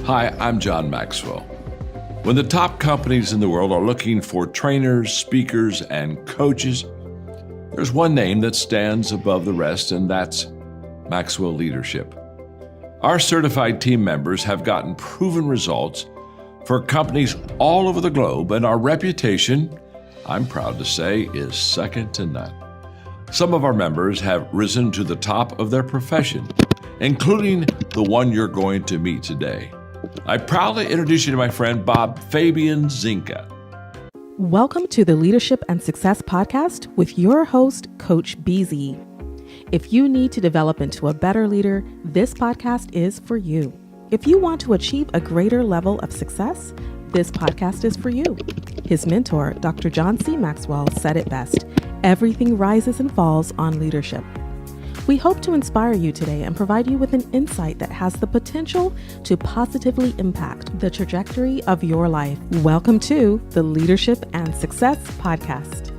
Hi, I'm John Maxwell. When the top companies in the world are looking for trainers, speakers, and coaches, there's one name that stands above the rest, and that's Maxwell Leadership. Our certified team members have gotten proven results for companies all over the globe, and our reputation, I'm proud to say, is second to none. Some of our members have risen to the top of their profession, including the one you're going to meet today. I proudly introduce you to my friend Bob Fabian Zinka. Welcome to the Leadership and Success Podcast with your host, Coach BZ. If you need to develop into a better leader, this podcast is for you. If you want to achieve a greater level of success, this podcast is for you. His mentor, Dr. John C. Maxwell, said it best: everything rises and falls on leadership. We hope to inspire you today and provide you with an insight that has the potential to positively impact the trajectory of your life. Welcome to the Leadership and Success Podcast.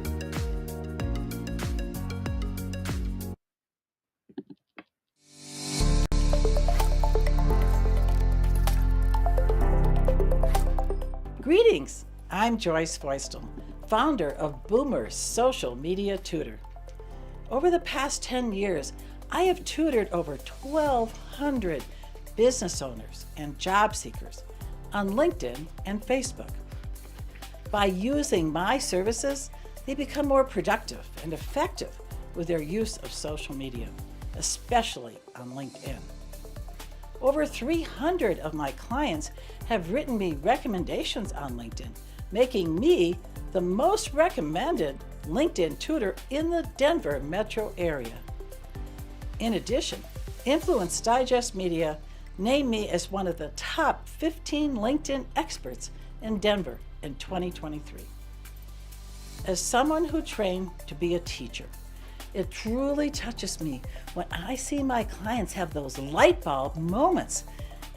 Greetings, I'm Joyce Feustel, founder of Boomer's Social Media Tutor. Over the past 10 years, I have tutored over 1,200 business owners and job seekers on LinkedIn and Facebook. By using my services, they become more productive and effective with their use of social media, especially on LinkedIn. Over 300 of my clients have written me recommendations on LinkedIn, making me the most recommended LinkedIn tutor in the Denver metro area. In addition, Influence Digest Media named me as one of the top 15 LinkedIn experts in Denver in 2023. As someone who trained to be a teacher, it truly touches me when I see my clients have those light bulb moments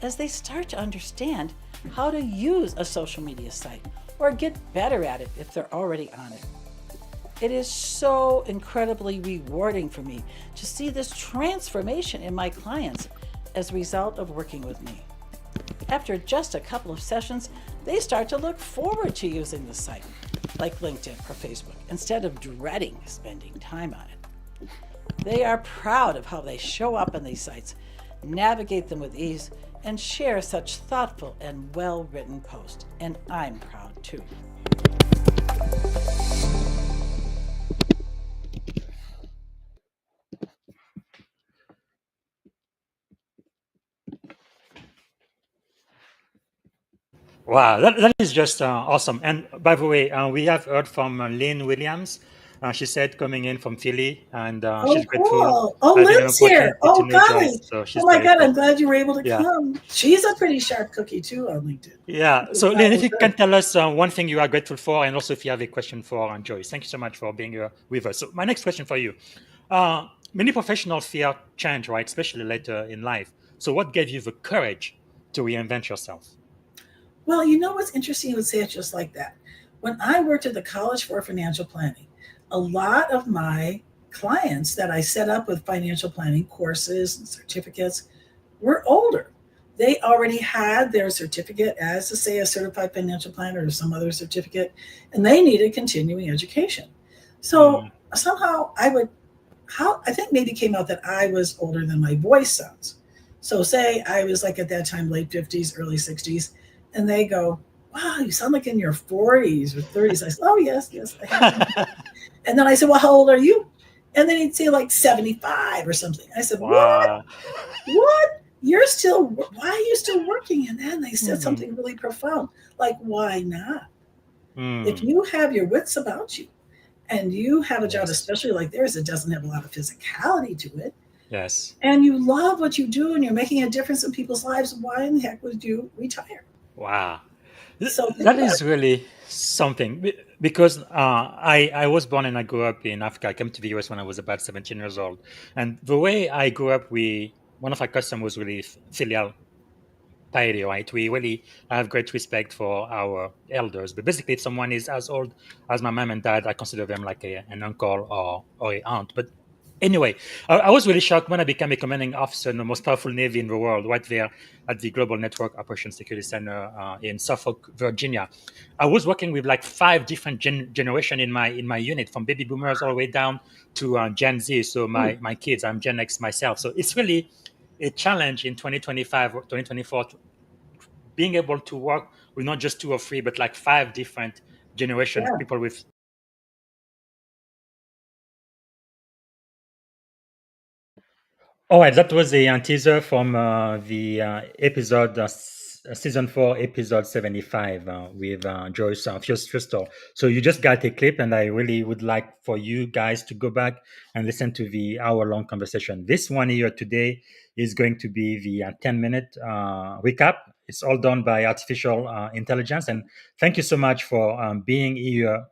as they start to understand how to use a social media site or get better at it if they're already on it. It is so incredibly rewarding for me to see this transformation in my clients as a result of working with me. After just a couple of sessions, they start to look forward to using the site, like LinkedIn or Facebook, instead of dreading spending time on it. They are proud of how they show up on these sites, navigate them with ease, and share such thoughtful and well-written posts. And I'm proud too. Wow, that is just awesome. And by the way, we have heard from Lynn Williams. She said coming in from Philly, and she's grateful Cool. Oh, having an Lynn's opportunity here. Oh, to know Joyce. golly. So she's Oh, my God. grateful. I'm glad you were able to Yeah. come. She's a pretty sharp cookie, too, on LinkedIn. Yeah. So Lynn, if you can tell us one thing you are grateful for, and also if you have a question for Joyce. Thank you so much for being here with us. So my next question for you. Many professionals fear change, right? Especially later in life. So what gave you the courage to reinvent yourself? Well, you know what's interesting? You would say it just like that. When I worked at the College for Financial Planning, a lot of my clients that I set up with financial planning courses and certificates were older. They already had their certificate as, say, a certified financial planner or some other certificate, and they needed continuing education. So somehow I think maybe came out that I was older than my voice sounds. So say I was like at that time, late 50s, early 60s, and they go, wow, you sound like in your 40s or 30s. I said, oh, yes, I am. And then I said, well, how old are you? And then he'd say like 75 or something. I said, Wow. What? Why are you still working? And then they said something really profound, like, why not? If you have your wits about you and you have a job, especially like theirs, that doesn't have a lot of physicality to it, Yes. and you love what you do and you're making a difference in people's lives, why in the heck would you retire? Wow. So That is really something because I was born and I grew up in Africa. I came to the US when I was about 17 years old. And the way I grew up, one of our customs was really filial piety, right? We really have great respect for our elders. But basically, if someone is as old as my mom and dad, I consider them like an uncle or an aunt. But Anyway, I was really shocked when I became a commanding officer in the most powerful Navy in the world, right there at the Global Network Operations Security Center in Suffolk, Virginia. I was working with like five different generation in my unit, from baby boomers all the way down to Gen Z. So my kids, I'm Gen X myself. So it's really a challenge in 2025 or 2024, being able to work with not just two or three, but like five different generations, Yeah. people with. All right, that was a teaser from the episode, season 4, episode 75 with Joyce Feustel. So you just got a clip, and I really would like for you guys to go back and listen to the hour-long conversation. This one here today is going to be the 10-minute recap. It's all done by artificial intelligence, and thank you so much for being here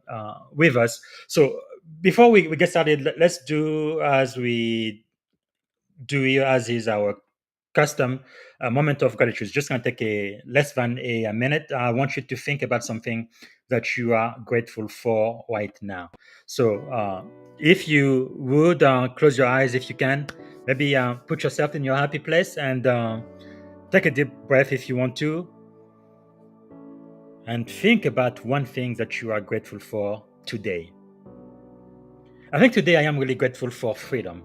with us. So before we get started, let's do as we do here, as is our custom, a moment of gratitude. It's just going to take a less than a minute. I want you to think about something that you are grateful for right now. So if you would close your eyes if you can, maybe put yourself in your happy place and take a deep breath if you want to, and think about one thing that you are grateful for today. I think today I am really grateful for freedom.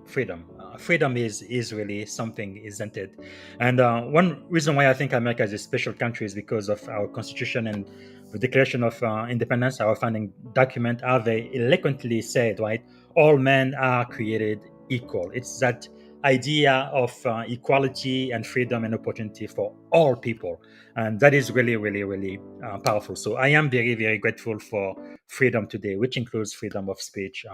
Freedom is really something, isn't it? And one reason why I think America is a special country is because of our constitution and the Declaration of Independence, our founding document, how they eloquently said, right? All men are created equal. It's that idea of equality and freedom and opportunity for all people, and that is really, really, really powerful. So I am very, very grateful for freedom today, which includes freedom of speech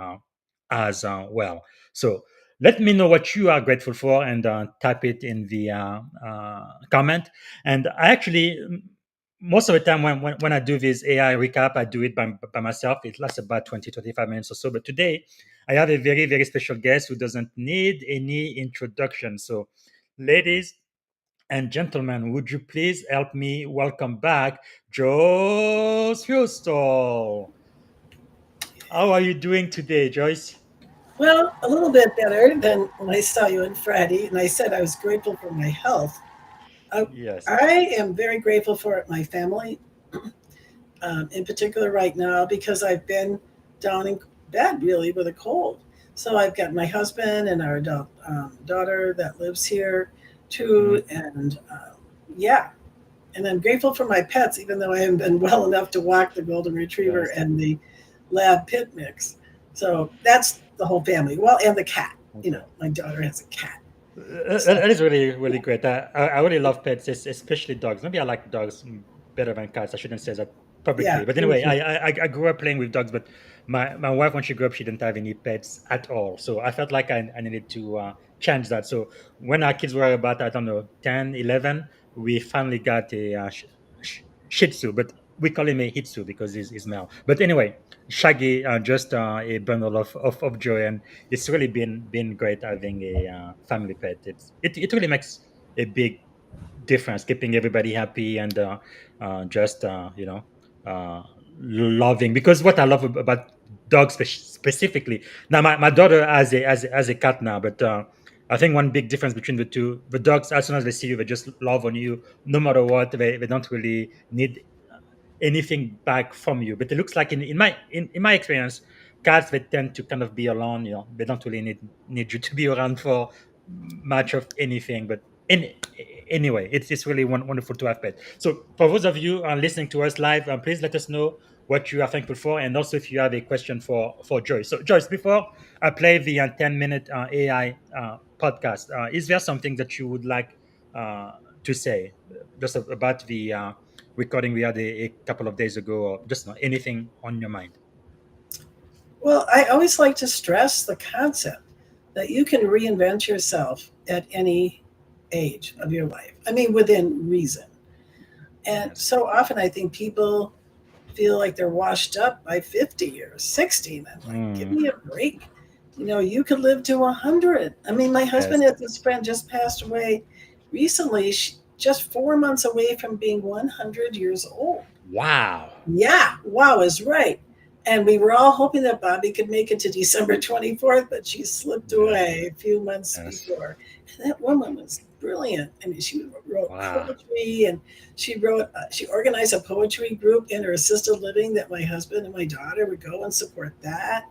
as well. So let me know what you are grateful for, and type it in the comment. And I actually, most of the time when I do this AI recap, I do it by myself. It lasts about 20-25 minutes or so. But today, I have a very, very special guest who doesn't need any introduction. So, ladies and gentlemen, would you please help me welcome back Joyce Feustel? How are you doing today, Joyce? Well, a little bit better than when I saw you on Friday, and I said I was grateful for my health. I, Yes. I am very grateful for my family, in particular right now, because I've been down in bed really with a cold. So I've got my husband and our adult daughter that lives here too, Mhm. and yeah. And I'm grateful for my pets, even though I haven't been well enough to walk the golden retriever Yes. and the lab pit mix. So that's the whole family. Well, and the cat. You know, Okay. my daughter has a cat. So That is really, really great. I really love pets, especially dogs. Maybe I like dogs better than cats. I shouldn't say that publicly. yeah, But me anyway, too. I grew up playing with dogs, but my wife, when she grew up, she didn't have any pets at all. So I felt like I needed to change that. So when our kids were about, I don't know, 10, 11, we finally got a Shih Tzu, but we call him a Hitsu because he's male. But anyway, Shaggy, just a bundle of joy, and it's really been great having a family pet. It really makes a big difference, keeping everybody happy and just uh, loving. Because what I love about dogs specifically, now my daughter has a cat now, but I think one big difference between the dogs, as soon as they see you, they just love on you no matter what. They don't really need anything back from you. But it looks like in my experience, cats, they tend to kind of be alone. They don't really need you to be around for much of anything. But anyway, it's really wonderful to have pet. So for those of you listening to us live, please let us know what you are thankful for, and also if you have a question for Joyce. So Joyce, before I play the 10-minute AI podcast, is there something that you would like uh, to say just about the recording we had a couple of days ago, or just anything on your mind? Well, I always like to stress the concept that you can reinvent yourself at any age of your life. I mean, within reason. And Yes. so often I think people feel like they're washed up by 50 or 60. And I'm like, give Mm, me a break. You know, you could live to 100. I mean, my yes. husband has this friend just passed away recently, just 4 months away from being 100 years old. Wow. Yeah, wow is right. And we were all hoping that Bobby could make it to December 24th, but she slipped away a few months before. And that woman was brilliant. I mean, she wrote poetry, and she organized a poetry group in her assisted living that my husband and my daughter would go and support that.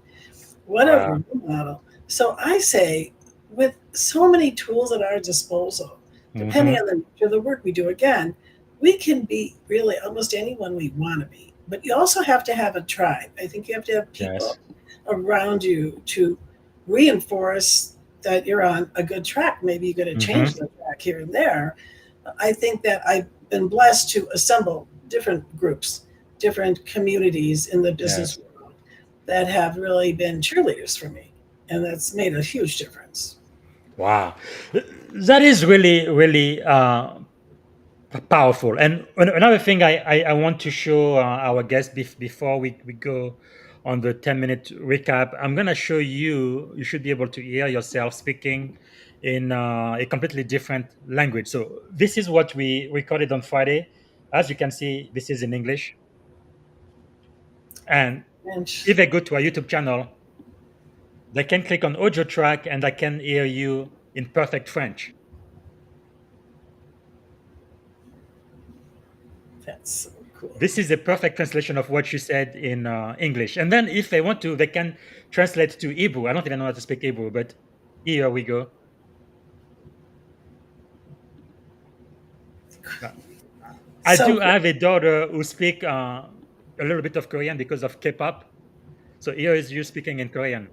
What a role model. So I say, with so many tools at our disposal, depending on the nature of the work we do, again, we can be really almost anyone we want to be. But you also have to have a tribe. I think you have to have people around you to reinforce that you're on a good track. Maybe you're going to change the track here and there. I think that I've been blessed to assemble different groups, different communities in the business world that have really been cheerleaders for me. And that's made a huge difference. Wow. That is really, really powerful. And another thing I want to show our guests before we go on the 10-minute recap, I'm going to show you, you should be able to hear yourself speaking in a completely different language. So this is what we recorded on Friday. As you can see, this is in English. And if they go to our YouTube channel, they can click on audio track and I can hear you in perfect French. That's so cool. This is a perfect translation of what you said in English. And then if they want to, they can translate to Hebrew. I don't even know how to speak Hebrew, but here we go. I do have a daughter who speaks a little bit of Korean because of K-pop. So here is you speaking in Korean.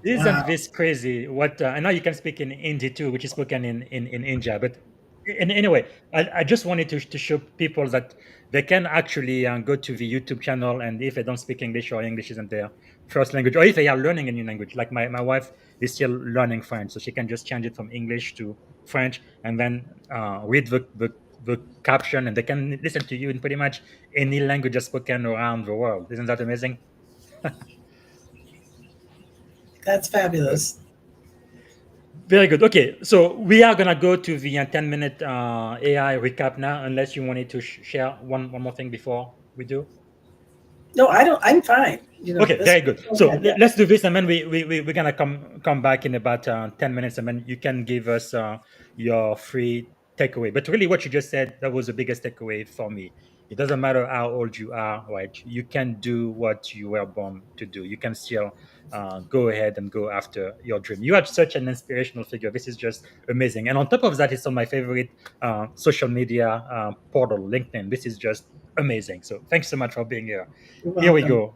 Isn't this crazy? What I know you can speak in Hindi too, which is spoken in India. But anyway, I just wanted to show people that they can actually go to the YouTube channel, and if they don't speak English or English isn't their first language, or if they are learning a new language, like my wife is still learning French, so she can just change it from English to French and then read the caption, and they can listen to you in pretty much any language spoken around the world. Isn't that amazing? That's fabulous. Very good. Okay, so we are gonna go to the 10-minute AI recap now, unless you wanted to share one more thing before we do. No, I don't. I'm fine. Okay, very good. So let's do this, and then we're gonna come back in about 10 minutes, and then you can give us your free takeaway. But really, what you just said, that was the biggest takeaway for me. It doesn't matter how old you are, right? You can do what you were born to do. You can still go ahead and go after your dream. You are such an inspirational figure. This is just amazing. And on top of that, it's on my favorite social media portal, LinkedIn. This is just amazing. So thanks so much for being here. Here we go.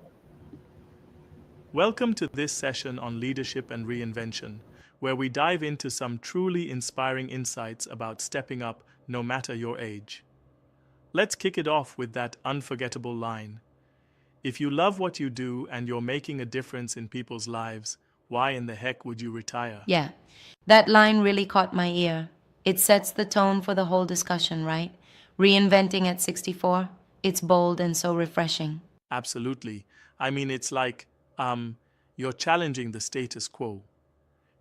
Welcome to this session on leadership and reinvention, where we dive into some truly inspiring insights about stepping up no matter your age. Let's kick it off with that unforgettable line. If you love what you do and you're making a difference in people's lives, why in the heck would you retire? Yeah, that line really caught my ear. It sets the tone for the whole discussion, right? Reinventing at 64, it's bold and so refreshing. Absolutely. I mean, it's like, you're challenging the status quo.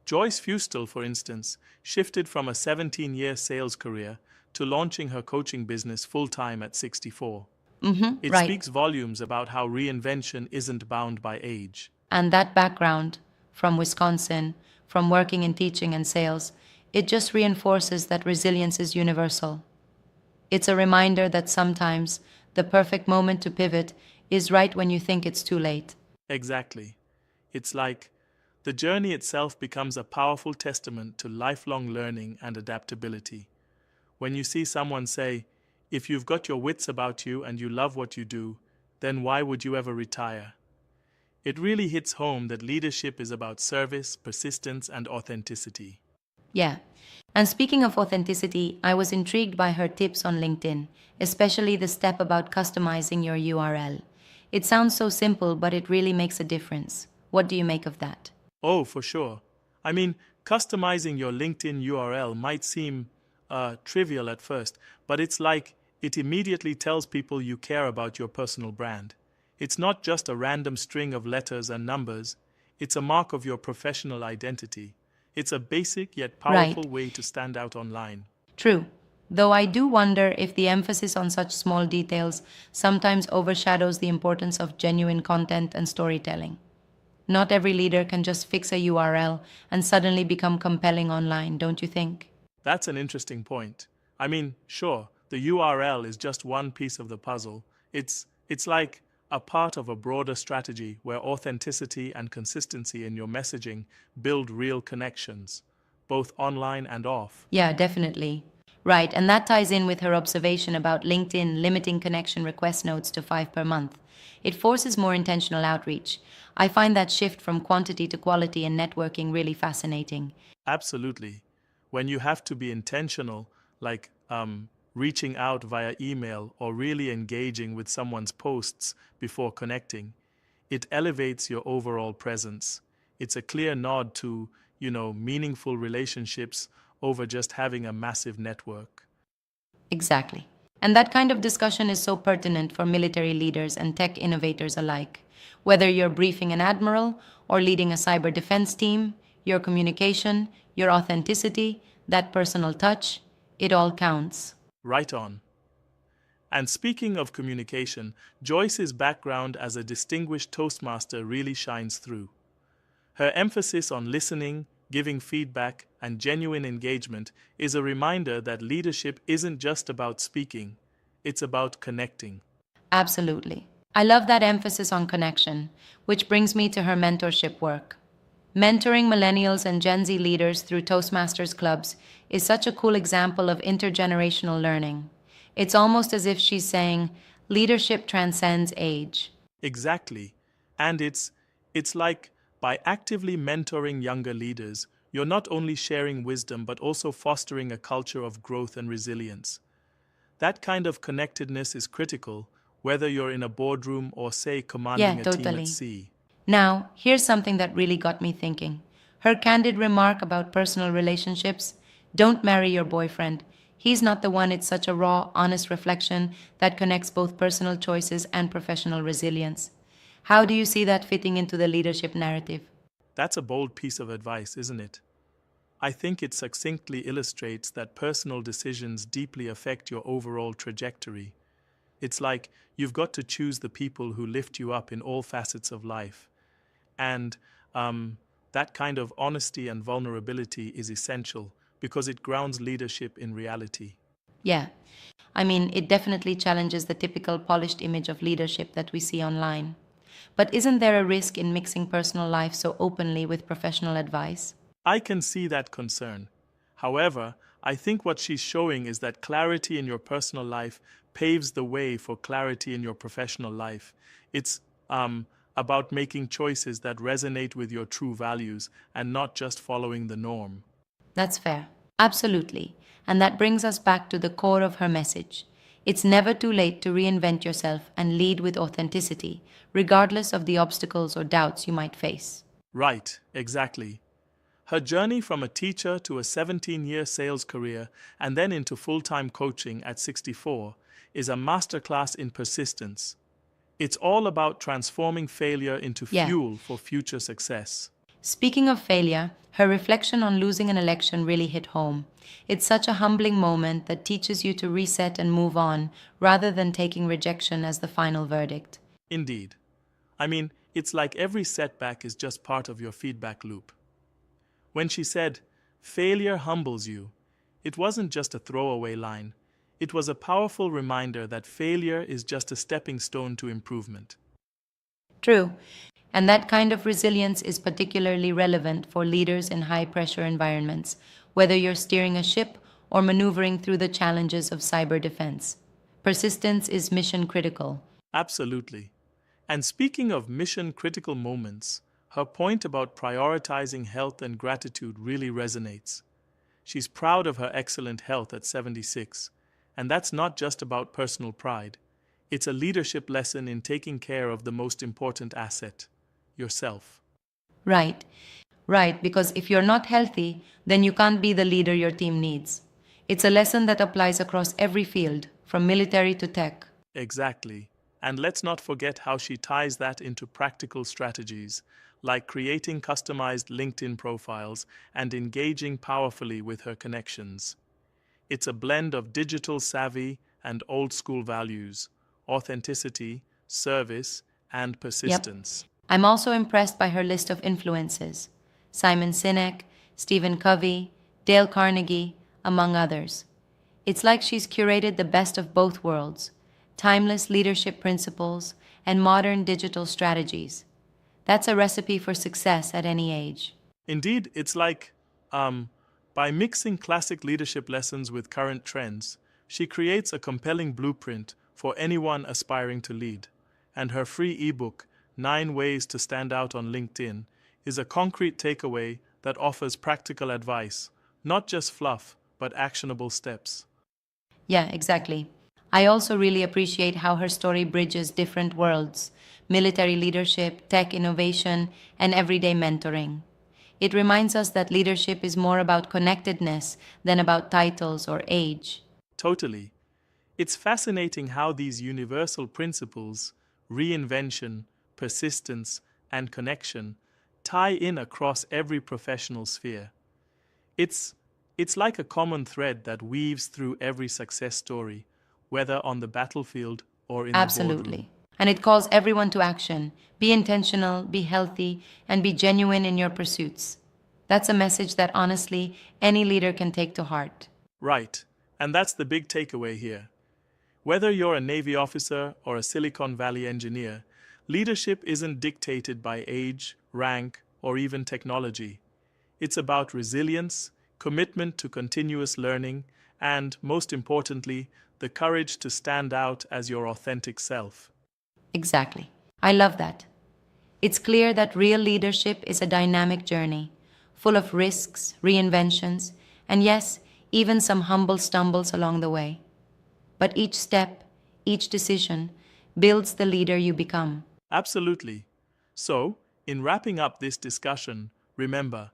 Joyce Feustel, for instance, shifted from a 17-year sales career to launching her coaching business full-time at 64. It speaks volumes about how reinvention isn't bound by age. And that background, from Wisconsin, from working in teaching and sales, it just reinforces that resilience is universal. It's a reminder that sometimes the perfect moment to pivot is right when you think it's too late. Exactly. It's like the journey itself becomes a powerful testament to lifelong learning and adaptability. When you see someone say, if you've got your wits about you and you love what you do, then why would you ever retire? It really hits home that leadership is about service, persistence, and authenticity. Yeah. And speaking of authenticity, I was intrigued by her tips on LinkedIn, especially the step about customizing your URL. It sounds so simple, but it really makes a difference. What do you make of that? Oh, for sure. I mean, customizing your LinkedIn URL might seem trivial at first, but it's like it immediately tells people you care about your personal brand. It's not just a random string of letters and numbers. It's a mark of your professional identity. It's a basic yet powerful way to stand out online. True. Though I do wonder if the emphasis on such small details sometimes overshadows the importance of genuine content and storytelling. Not every leader can just fix a URL and suddenly become compelling online, don't you think? That's an interesting point. I mean, sure, the URL is just one piece of the puzzle. It's like a part of a broader strategy where authenticity and consistency in your messaging build real connections, both online and off. Yeah, definitely. Right, and that ties in with her observation about LinkedIn limiting connection request notes to 5 per month. It forces more intentional outreach. I find that shift from quantity to quality in networking really fascinating. Absolutely. When you have to be intentional, like reaching out via email or really engaging with someone's posts before connecting, it elevates your overall presence. It's a clear nod to, meaningful relationships over just having a massive network. Exactly. And that kind of discussion is so pertinent for military leaders and tech innovators alike. Whether you're briefing an admiral or leading a cyber defense team, your communication, your authenticity, that personal touch, it all counts. Right on. And speaking of communication, Joyce's background as a distinguished Toastmaster really shines through. Her emphasis on listening, giving feedback, and genuine engagement is a reminder that leadership isn't just about speaking, it's about connecting. Absolutely. I love that emphasis on connection, which brings me to her mentorship work. Mentoring millennials and Gen Z leaders through Toastmasters clubs is such a cool example of intergenerational learning. It's almost as if she's saying, leadership transcends age. Exactly. And it's like by actively mentoring younger leaders, you're not only sharing wisdom but also fostering a culture of growth and resilience. That kind of connectedness is critical, whether you're in a boardroom or, say, commanding Yeah, a team at totally. sea. Now, here's something that really got me thinking. Her candid remark about personal relationships: don't marry your boyfriend. He's not the one. It's such a raw, honest reflection that connects both personal choices and professional resilience. How do you see that fitting into the leadership narrative? That's a bold piece of advice, isn't it? I think it succinctly illustrates that personal decisions deeply affect your overall trajectory. It's like you've got to choose the people who lift you up in all facets of life. And that kind of honesty and vulnerability is essential because it grounds leadership in reality. Yeah, I mean, it definitely challenges the typical polished image of leadership that we see online. But isn't there a risk in mixing personal life so openly with professional advice? I can see that concern. However, I think what she's showing is that clarity in your personal life paves the way for clarity in your professional life. It's about making choices that resonate with your true values and not just following the norm. That's fair. Absolutely. And that brings us back to the core of her message. It's never too late to reinvent yourself and lead with authenticity, regardless of the obstacles or doubts you might face. Right, exactly. Her journey from a teacher to a 17-year sales career and then into full-time coaching at 64 is a masterclass in persistence. It's all about transforming failure into Yeah. fuel for future success. Speaking of failure, her reflection on losing an election really hit home. It's such a humbling moment that teaches you to reset and move on rather than taking rejection as the final verdict. Indeed. I mean, it's like every setback is just part of your feedback loop. When she said, "Failure humbles you," it wasn't just a throwaway line. It was a powerful reminder that failure is just a stepping stone to improvement. True. And that kind of resilience is particularly relevant for leaders in high pressure environments, whether you're steering a ship or maneuvering through the challenges of cyber defense. Persistence is mission critical. Absolutely. And speaking of mission-critical moments, her point about prioritizing health and gratitude really resonates. She's proud of her excellent health at 76, and that's not just about personal pride. It's a leadership lesson in taking care of the most important asset, yourself. Right. Right, because if you're not healthy, then you can't be the leader your team needs. It's a lesson that applies across every field, from military to tech. Exactly. And let's not forget how she ties that into practical strategies, like creating customized LinkedIn profiles and engaging powerfully with her connections. It's a blend of digital savvy and old school values, authenticity, service, and Yep. persistence. I'm also impressed by her list of influences: Simon Sinek, Stephen Covey, Dale Carnegie, among others. It's like she's curated the best of both worlds: timeless leadership principles and modern digital strategies. That's a recipe for success at any age. Indeed, it's like, by mixing classic leadership lessons with current trends, she creates a compelling blueprint for anyone aspiring to lead. And her free ebook, 9 Ways to Stand Out on LinkedIn, is a concrete takeaway that offers practical advice, not just fluff, but actionable steps. Yeah, exactly. I also really appreciate how her story bridges different worlds: military leadership, tech innovation, and everyday mentoring. It reminds us that leadership is more about connectedness than about titles or age. Totally. It's fascinating how these universal principles, reinvention, persistence, and connection, tie in across every professional sphere. It's, it's like a common thread that weaves through every success story, whether on the battlefield or in the boardroom. Absolutely. And it calls everyone to action. Be intentional, be healthy, and be genuine in your pursuits. That's a message that honestly any leader can take to heart. Right, and that's the big takeaway here. Whether you're a Navy officer or a Silicon Valley engineer, leadership isn't dictated by age, rank, or even technology. It's about resilience, commitment to continuous learning, and, most importantly, the courage to stand out as your authentic self. Exactly. I love that. It's clear that real leadership is a dynamic journey, full of risks, reinventions, and yes, even some humble stumbles along the way. But each step, each decision, builds the leader you become. Absolutely. So, in wrapping up this discussion, remember,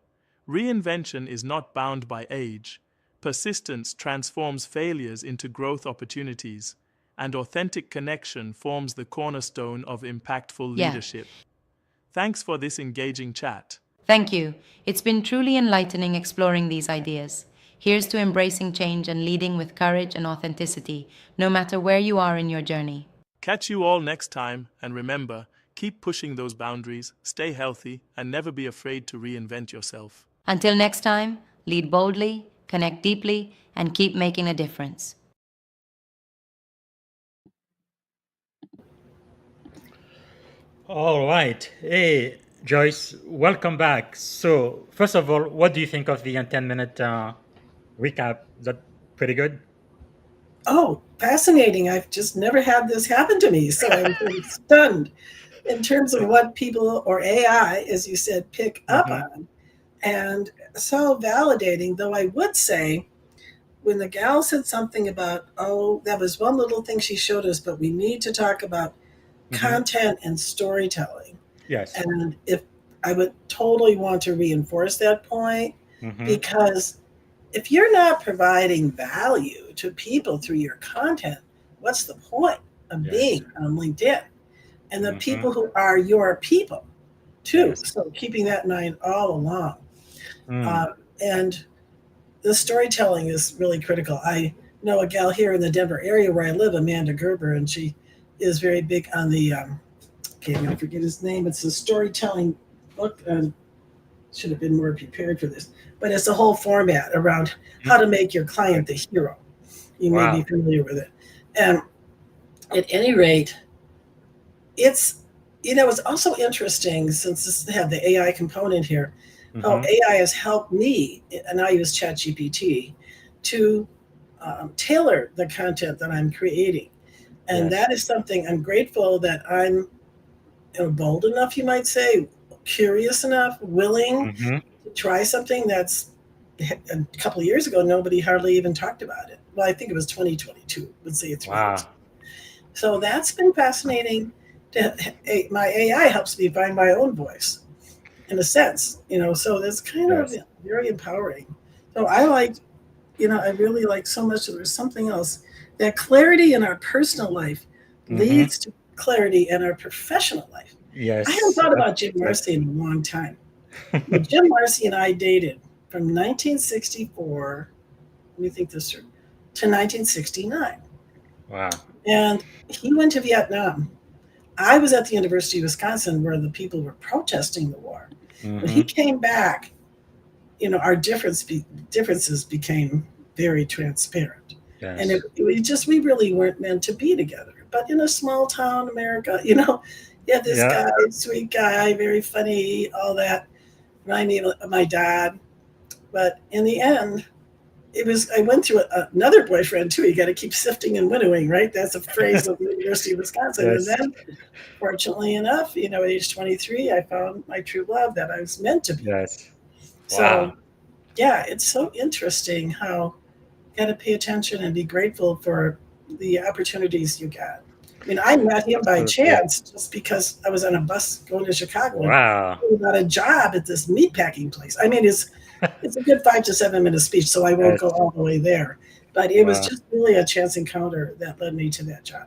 reinvention is not bound by age. Persistence transforms failures into growth opportunities, and authentic connection forms the cornerstone of impactful Yeah. leadership. Thanks for this engaging chat. Thank you. It's been truly enlightening exploring these ideas. Here's to embracing change and leading with courage and authenticity, no matter where you are in your journey. Catch you all next time, and remember, keep pushing those boundaries, stay healthy, and never be afraid to reinvent yourself. Until next time, lead boldly, connect deeply, and keep making a difference. All right. Hey, Joyce, welcome back. So, first of all, what do you think of the 10-minute recap? Is that pretty good? Oh, fascinating. I've just never had this happen to me. So I'm sort of stunned in terms of what people or AI, as you said, pick up Mm-hmm. on. And so validating, though I would say, when the gal said something about, oh, that was one little thing she showed us, but we need to talk about Mm-hmm. content and storytelling. Yes. And if I would totally want to reinforce that point, Mm-hmm. because if you're not providing value to people through your content, what's the point of Yes. being on LinkedIn? And the Mm-hmm. people who are your people, too. Yes. So keeping that in mind all along. Mm. And the storytelling is really critical. I know a gal here in the Denver area where I live, Amanda Gerber, and she is very big on the, okay, I'm going to forget his name. It's a storytelling book. Should have been more prepared for this, but it's a whole format around how to make your client the hero. You may be Wow. familiar with it. And at any rate, it's, it's also interesting since this have the AI component here, how Mm-hmm. AI has helped me, and I use ChatGPT, to tailor the content that I'm creating. And Yes. that is something I'm grateful that I'm bold enough, you might say, curious enough, willing Mm-hmm. to try something that's a couple of years ago, nobody hardly even talked about it. Well, I think it was 2022, let's say 3 years. Wow. So that's been fascinating. My AI helps me find my own voice in a sense, so that's kind of Yes. very empowering. So I really like so much that there's something else. That clarity in our personal life Mm-hmm. leads to clarity in our professional life. I haven't Yes. thought That's about Jim exactly. Marcy in a long time. But Jim Marcy and I dated from 1964. Let me think this through. to 1969. Wow. And he went to Vietnam. I was at the University of Wisconsin where the people were protesting the war. When he Mm-hmm. came back, our differences became very transparent. And Yes. we really weren't meant to be together. But in a small town America, you have this Yeah. guy, sweet guy, very funny, all that, remind me of my dad. But in the end, I went through another boyfriend too. You got to keep sifting and winnowing, right? That's a phrase of the University of Wisconsin. And Yes. then, fortunately enough, at age 23, I found my true love that I was meant to be with. Yes. So, Wow. yeah, it's so interesting how you got to pay attention and be grateful for the opportunities you got. I mean, I met him by Absolutely. chance just because I was on a bus going to Chicago and Wow. he got a job at this meatpacking place. I mean, it's a good 5 to 7 minute speech, so I won't Yes. go all the way there. But it was Wow. just really a chance encounter that led me to that job.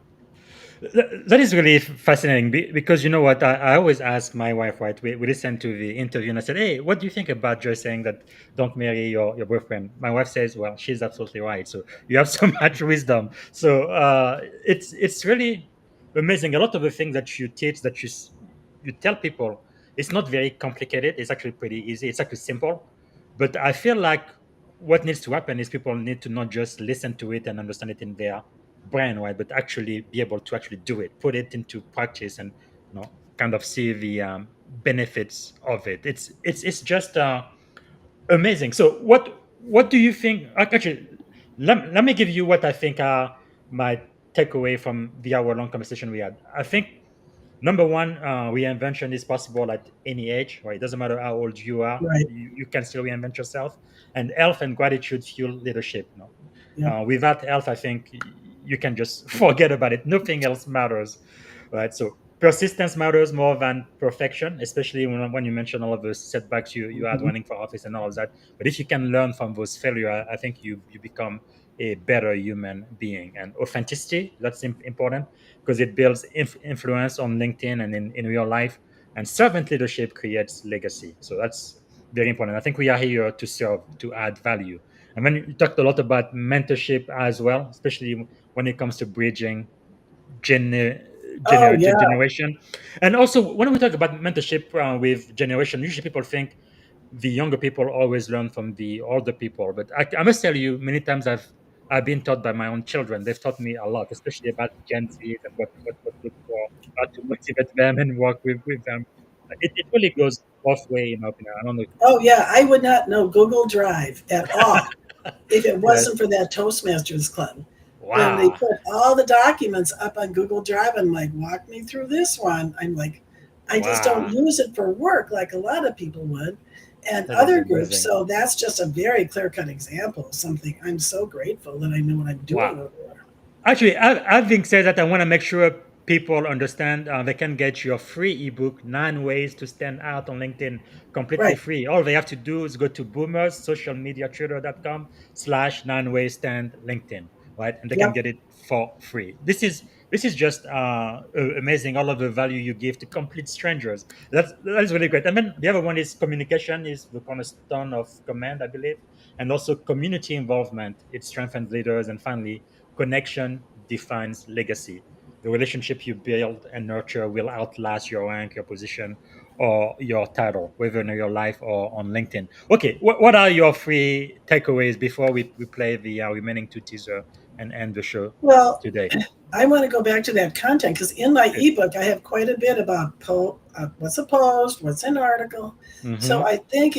That is really fascinating because you know what? I always ask my wife, right? We listened to the interview and I said, hey, what do you think about Joyce saying that don't marry your boyfriend? My wife says, well, she's absolutely right. So you have so much wisdom. So it's really amazing. A lot of the things that you teach, that you tell people, it's not very complicated. It's actually pretty easy. It's actually simple. But I feel like what needs to happen is people need to not just listen to it and understand it in their brain, right? But actually be able to actually do it, put it into practice, and kind of see the benefits of it. It's just amazing. So what do you think? Actually, let me give you what I think are my takeaway from the hour-long conversation we had. I think number one, reinvention is possible at any age, right? It doesn't matter how old you are, Right. you can still reinvent yourself. And health and gratitude fuel leadership. Yep. Without health, I think you can just forget about it. Nothing else matters, right? So persistence matters more than perfection, especially when you mention all of the setbacks you had Mhm. running for office and all of that. But if you can learn from those failures, I think you become a better human being. And authenticity, that's important because it builds influence on LinkedIn and in real life. And servant leadership creates legacy. So that's very important. I think we are here to serve, to add value. And then you talked a lot about mentorship as well, especially when it comes to bridging gener- Oh, yeah. generative generation. And also, when we talk about mentorship with generation, usually people think the younger people always learn from the older people. But I must tell you, many times I've been taught by my own children. They've taught me a lot, especially about Gen Z and what to look for, how to motivate them and work with them. It really goes both way, in my opinion. I don't know. Oh, yeah. I would not know Google Drive at all if it Yes. wasn't for that Toastmasters Club. When they Wow. put all the documents up on Google Drive, I'm like, walk me through this one. I'm like, I just don't Wow. use it for work like a lot of people would and That is other groups. amazing. So that's just a very clear cut example of something I'm so grateful that I know what I'm doing Wow. over there. Actually, having said that, I want to make sure people understand they can get your free ebook, 9 Ways to Stand Out on LinkedIn, completely Right. free. All they have to do is go to boomerssocialmediatrader.com/9 ways stand LinkedIn, right? And they can Yep. get it for free. This is just amazing. All of the value you give to complete strangers. That's really great. And then the other one is communication is the cornerstone of command, I believe, and also community involvement. It strengthens leaders, and finally, connection defines legacy. The relationship you build and nurture will outlast your rank, your position, or your title, whether in your life or on LinkedIn. Okay, what are your three takeaways before we play the remaining two teaser and end the show Well, today? I want to go back to that content because in my Good. ebook, I have quite a bit about what's a post, what's an article. So Mm-hmm. I think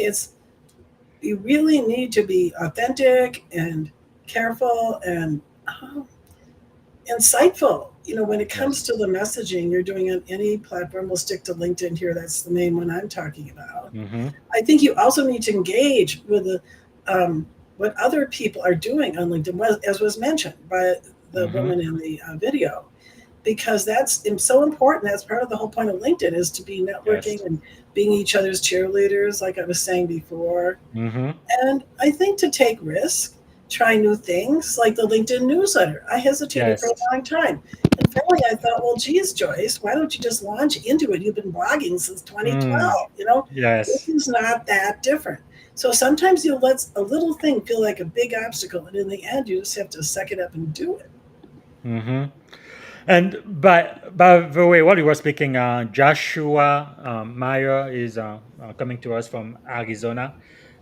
you really need to be authentic and careful and insightful. When it comes Yes. to the messaging you're doing on any platform, we'll stick to LinkedIn here. That's the main one I'm talking about. Mm-hmm. I think you also need to engage with what other people are doing on LinkedIn, as was mentioned by the Mm-hmm. woman in the video, because that's so important. That's part of the whole point of LinkedIn is to be Yes. networking and being each other's cheerleaders, like I was saying before. Mm-hmm. And I think to take risks, try new things, like the LinkedIn newsletter. I hesitated for Yes. a long time. And finally I thought, well, geez, Joyce, why don't you just launch into it? You've been blogging since Mm. 2012. This Yes. is not that different. So sometimes you'll let a little thing feel like a big obstacle, and in the end, you just have to suck it up and do it. Hmm. And by the way, while you were speaking, Joshua Meyer is coming to us from Arizona.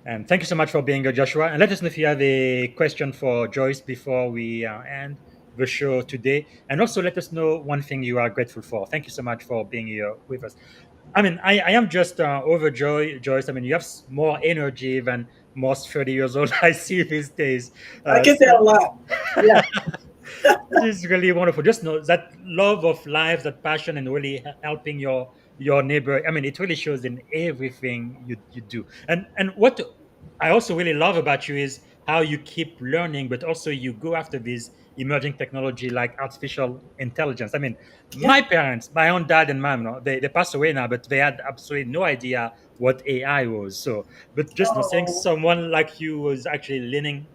And thank you so much for being here, Joshua. And let us know if you have a question for Joyce before we end the show today. And also let us know one thing you are grateful for. Thank you so much for being here with us. I mean, I am just overjoyed, Joyce. I mean, you have more energy than most 30 years old I see these days. I get that So a lot. Yeah. it is really wonderful. Just know that love of life, that passion, and really helping your neighbor. I mean, it really shows in everything you do. And what I also really love about you is how you keep learning, but also you go after these emerging technology like artificial intelligence. I mean, Yeah. my parents, my own dad and mom, they passed away now, but they had absolutely no idea what AI was. So, but just seeing Oh, someone like you was actually leaning,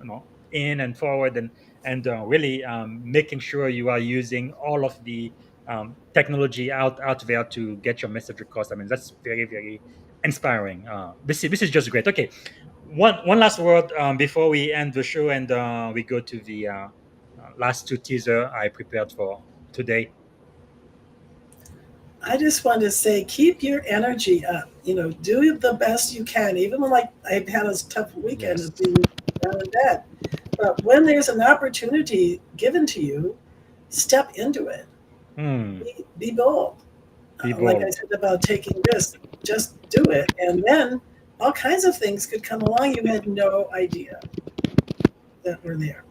in and forward and really making sure you are using all of the technology out there to get your message across. I mean, that's very, very inspiring. This is just great. Okay, one last word before we end the show and we go to the last two teaser I prepared for today. I just want to say, keep your energy up. Do the best you can, even when like I've had a tough weekend Yes. of being down in bed. But when there's an opportunity given to you, step into it. Hmm. Be bold. Be Like I bold. said about taking risks, just do it, and then all kinds of things could come along you had no idea that were there.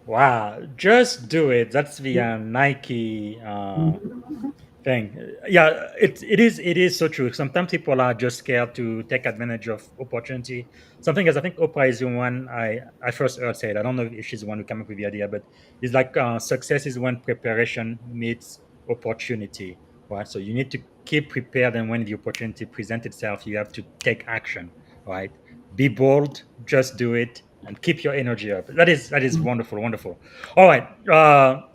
Wow. Just do it. That's the Nike Mhm. thing. Yeah, it is so true. Sometimes people are just scared to take advantage of opportunity. Something as I think Oprah is the one I first heard say it. I don't know if she's the one who came up with the idea, but it's like success is when preparation meets opportunity, right? So you need to keep prepared, and when the opportunity presents itself, you have to take action, right? Be bold, just do it, and keep your energy up. That is wonderful, wonderful. All right.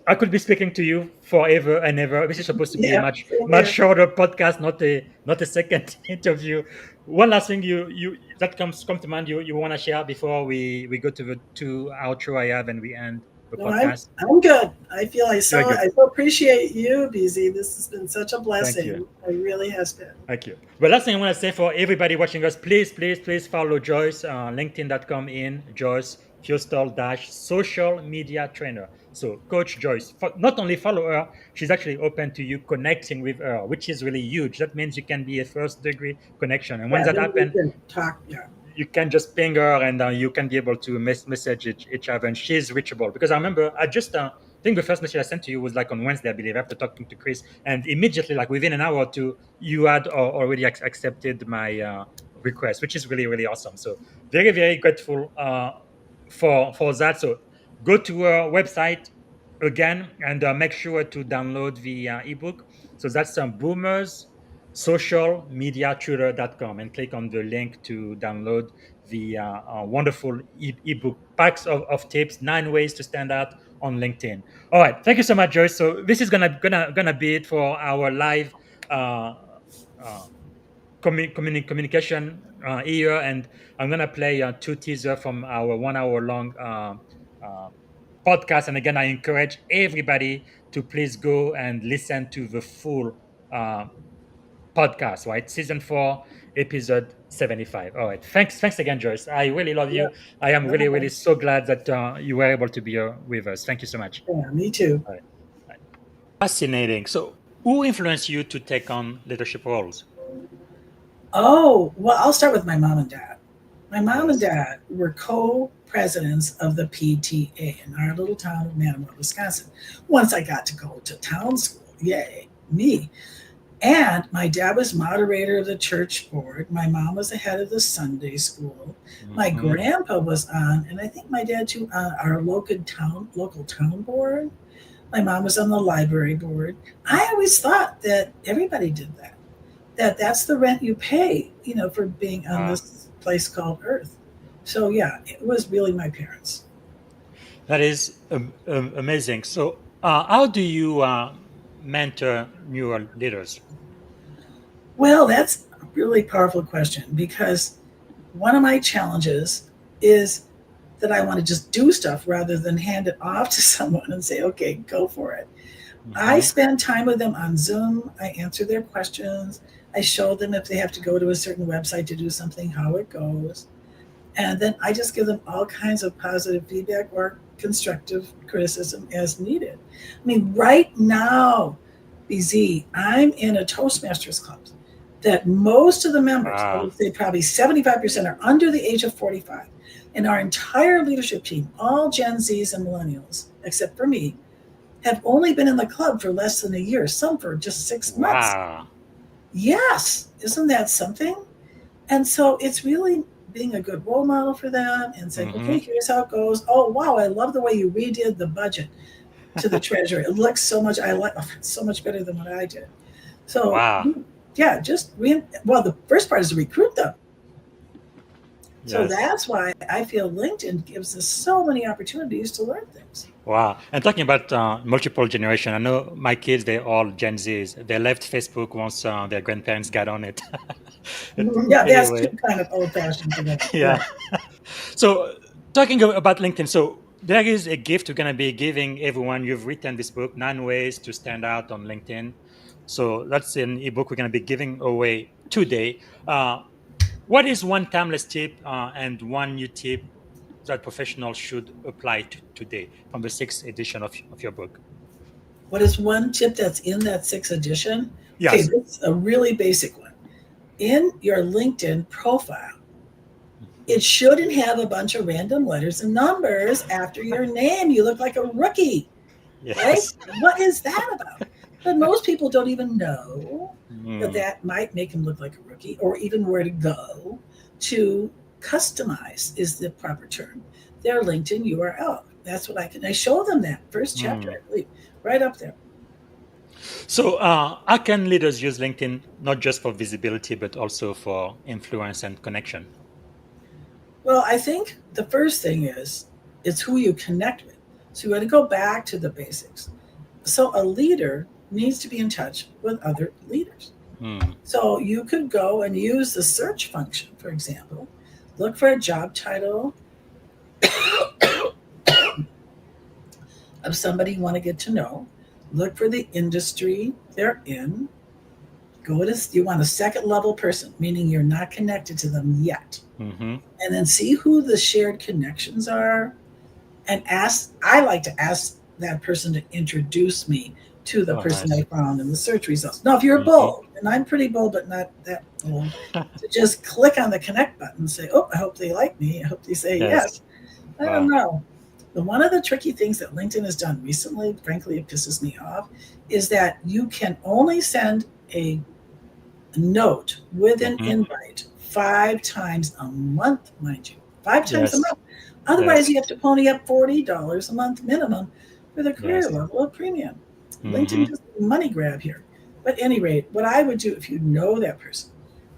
I could be speaking to you forever and ever. This is supposed to be a Yeah, much same much here. shorter podcast, not a second interview. One last thing you that come to mind you want to share before we go to the two outro I have and we end the No, I'm podcast. I'm good. I feel Very good. I so appreciate you, BZ. This has been such a Thank you. blessing. It really has been. Thank you. Well, last thing I want to say for everybody watching us, please, please, please follow Joyce, LinkedIn.com in Joyce Feustel social media trainer. So Coach Joyce, not only follow her, she's actually open to you connecting with her, which is really huge. That means you can be a first degree connection. And when Yeah, that then we happens, can talk. Yeah, you can just ping her and you can be able to message each other and she's reachable because I remember I think the first message I sent to you was like on Wednesday, I believe, after talking to Chris, and immediately, like within an hour or two, you had already accepted my request, which is really, really awesome. So very, very grateful for that. So go to our website again and make sure to download the ebook. So that's boomers socialmediatutor.com and click on the link to download the wonderful ebook packs of tips, 9 ways to stand out on LinkedIn. All right, thank you so much, Joyce. So this is gonna be it for our live uh, uh, communication here, and I'm gonna play two teaser from our 1 hour long uh, podcast. And again, I encourage everybody to please go and listen to the full uh, podcast, right? Season 4, episode 75. All right. Thanks again, Joyce. I really love yeah. you. I am really, No, really so glad that you were able to be here with us. Thank you so much. yeah, me too. All right. Fascinating. So, who influenced you to take on leadership roles? Oh, well, I'll start with my mom and dad. My mom and Yes. dad were co-presidents of the PTA in our little town of Manawha, Wisconsin. Once I got to go to town school, yay, me. And my dad was moderator of the church board. My mom was the head of the Sunday school. My Mhm. grandpa was on, and I think my dad too, on our local town board. My mom was on the library board. I always thought that everybody did that. That's the rent you pay, for being on Wow. this place called Earth. So yeah, it was really my parents. That is amazing. So, how do you mentor newer leaders? Well, that's a really powerful question because one of my challenges is that I want to just do stuff rather than hand it off to someone and say, okay, go for it. I spend time with them on Zoom. I answer their questions. I show them if they have to go to a certain website to do something, how it goes. And then I just give them all kinds of positive feedback or constructive criticism as needed. I mean, right now, BZ, I'm in a Toastmasters club that most of the members, I would say probably 75%, are under the age of 45. And our entire leadership team, all Gen Zs and Millennials, except for me, have only been in the club for less than a year, some for just 6 months. Wow. Yes, isn't that something? And so it's really being a good role model for them and saying, okay, here's how it goes. Oh, wow, I love the way you redid the budget to the treasurer. It looks so much, so much better than what I did. So, yeah, the first part is to recruit them. So that's why I feel LinkedIn gives us so many opportunities to learn things. Wow. And talking about multiple generation, I know my kids, they're all Gen Zs. They left Facebook once their grandparents got on it. Yeah, that's too kind of old-fashioned for them. Yeah. So talking about LinkedIn, so there is a gift we're going to be giving everyone. You've written this book, 9 Ways to Stand Out on LinkedIn. So that's an ebook we're going to be giving away today. What is one timeless tip and one new tip that professionals should apply to today from the 6th edition of your book? What is one tip that's in that 6th edition? Yes. Okay, this is a really basic one. In your LinkedIn profile, it shouldn't have a bunch of random letters and numbers after your name. You look like a rookie, right? What is that about? But most people don't even know that might make them look like a rookie, or even where to go to customize is the proper term, their LinkedIn URL. That's what I show them that first chapter, I believe, right up there. So how can leaders use LinkedIn not just for visibility, but also for influence and connection? Well, I think the first thing is it's who you connect with. So you want to go back to the basics. So a leader needs to be in touch with other leaders. So you could go and use the search function, for example, look for a job title of somebody you want to get to know, look for the industry they're in, you want a second level person, meaning you're not connected to them yet. And then see who the shared connections are and I like to ask that person to introduce me to the person I found in the search results. Now, if you're bold, and I'm pretty bold, but not that bold, to just click on the connect button and say, oh, I hope they like me. I hope they say yes. I don't know. But one of the tricky things that LinkedIn has done recently, frankly, it pisses me off, is that you can only send a note with an invite 5 times a month, mind you. 5 times a month. Otherwise, you have to pony up $40 a month minimum for the career level of premium. LinkedIn is a money grab here. But at any rate, what I would do if you know that person,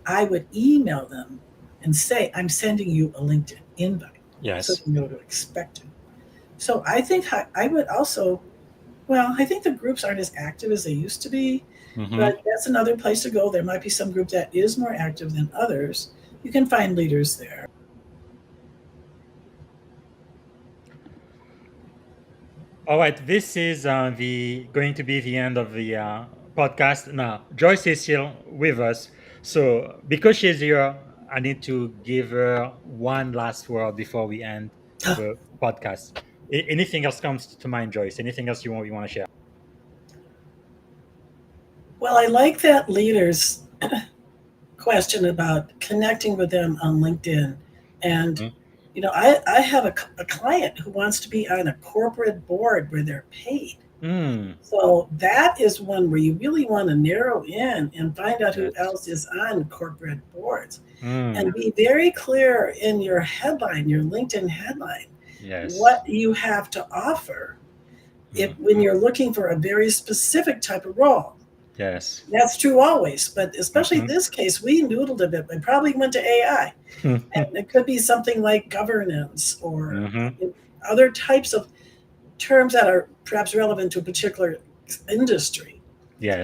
I would email them and say, I'm sending you a LinkedIn invite. So you know to expect it. So I think I would also, I think the groups aren't as active as they used to be, but that's another place to go. There might be some group that is more active than others. You can find leaders there. All right, this is going to be the end of the podcast. Now, Joyce is still with us. So because she's here, I need to give her one last word before we end the podcast. Anything else comes to mind, Joyce? Anything else you want to share? Well, I like that leader's question about connecting with them on LinkedIn. And, I have a client who wants to be on a corporate board where they're paid. So that is one where you really want to narrow in and find out who else is on corporate boards. And be very clear in your headline, your LinkedIn headline, what you have to offer when you're looking for a very specific type of role. That's true always, but especially in this case, we noodled a bit. We probably went to AI. And it could be something like governance or other types of terms that are perhaps relevant to a particular industry.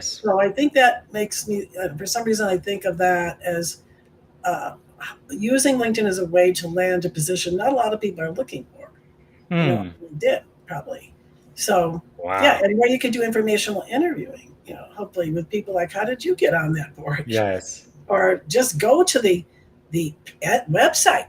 So I think that makes me, for some reason, I think of that as using LinkedIn as a way to land a position not a lot of people are looking for. Did probably. So yeah, Wow. and where you can do informational interviewing, hopefully with people like, how did you get on that board? Yes. Or just go to the website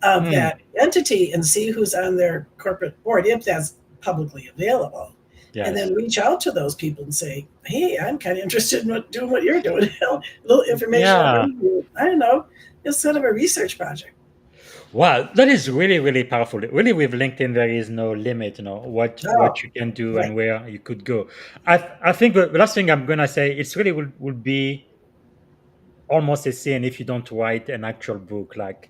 of that entity and see who's on their corporate board, if that's publicly available. And Yes. then reach out to those people and say, hey, I'm kind of interested in doing what you're doing. A little informational Yeah. interview. I don't know. It's sort of a research project. Wow, that is really, really powerful. Really, with LinkedIn, there is no limit, what Oh, you can do right. and where you could go. I think the last thing I'm gonna say, it's really would be almost a sin if you don't write an actual book, like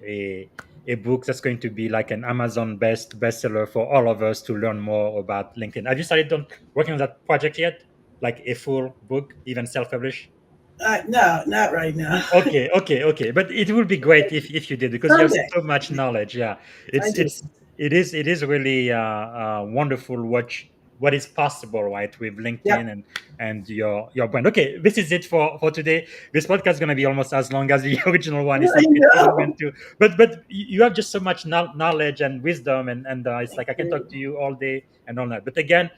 a book that's going to be like an Amazon bestseller for all of us to learn more about LinkedIn. Have you started working on that project yet? Like a full book, even self-published? No, not right now. Okay. But it would be great if you did, because you have Someday. so much knowledge. Yeah, I it's do. it's it is really wonderful what is possible, right, with Yep. LinkedIn and your brand. Okay, this is it for today. This podcast is going to be almost as long as the original one. It's I like we totally know. meant to, but you have just so much knowledge and wisdom, and it's Thank like I can talk you. to you all day and all night. But again,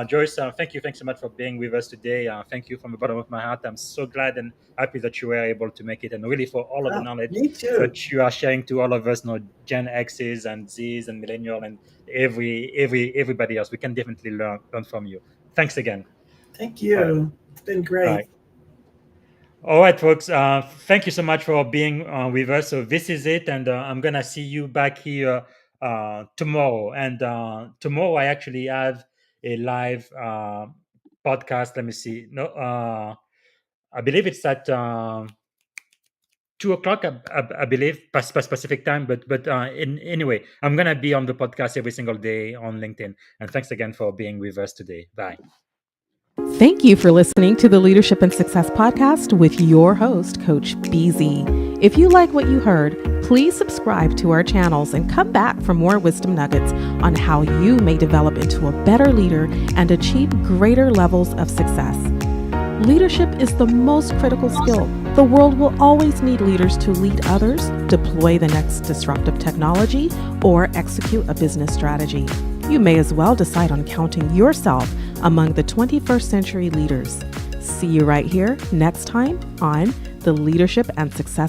Joyce, thanks so much for being with us today. Thank you from the bottom of my heart. I'm so glad and happy that you were able to make it, and really for all of the Oh, knowledge me too. that you are sharing to all of us, Gen X's and Z's and Millennial and everybody else. We can definitely learn from you. Thanks again. Thank All right. you. It's been All great. right. All right, folks. Thank you so much for being with us. So this is it, and I'm gonna see you back here tomorrow. And tomorrow I actually have a live podcast. Let me see. No, I believe it's at 2 o'clock. I believe Pacific time. But anyway, I'm gonna be on the podcast every single day on LinkedIn. And thanks again for being with us today. Bye. Thank you for listening to the Leadership and Success Podcast with your host, Coach BZ. If you like what you heard, please subscribe to our channels and come back for more wisdom nuggets on how you may develop into a better leader and achieve greater levels of success. Leadership is the most critical skill. The world will always need leaders to lead others, deploy the next disruptive technology, or execute a business strategy. You may as well decide on counting yourself among the 21st century leaders. See you right here next time on the Leadership and Success